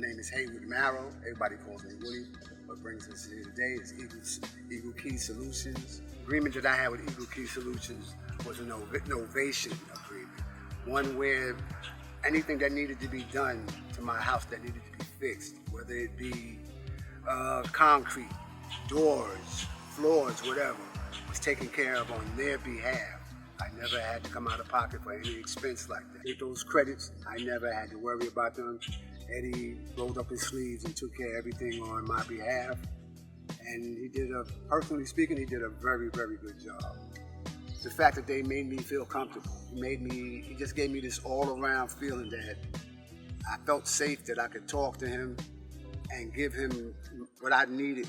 name is Hayward Marrow. Everybody calls me Woody. What brings us here today is Eagle Key Solutions. The agreement that I had with Eagle Key Solutions was a Novation agreement. One where anything that needed to be done to my house that needed to be fixed, whether it be concrete, doors, floors, whatever, was taken care of on their behalf. I never had to come out of pocket for any expense like that. With those credits, I never had to worry about them. Eddie rolled up his sleeves and took care of everything on my behalf. And personally speaking, he did a very, very good job. The fact that they made me feel comfortable, he just gave me this all-around feeling that I felt safe, that I could talk to him and give him what I needed,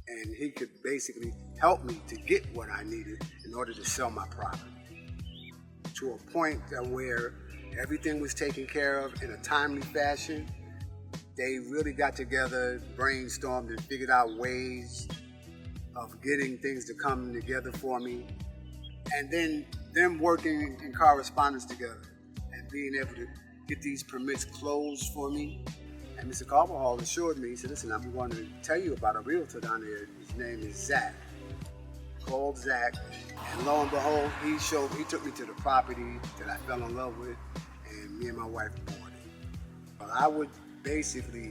and he could basically help me to get what I needed in order to sell my property. To a point where everything was taken care of in a timely fashion. They really got together, brainstormed, and figured out ways of getting things to come together for me. And then them working in correspondence together and being able to get these permits closed for me. And Mr. Carbajal assured me, he said, listen, I'm going to tell you about a realtor down there. His name is Zach. Called Zach, and lo and behold, he took me to the property that I fell in love with, and me and my wife bought it. But I would basically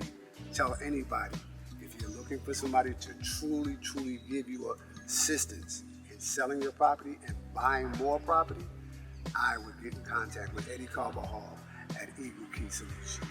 tell anybody, if you're looking for somebody to truly, truly give you assistance in selling your property and buying more property, I would get in contact with Eddie Carbajal at Eagle Key Solutions.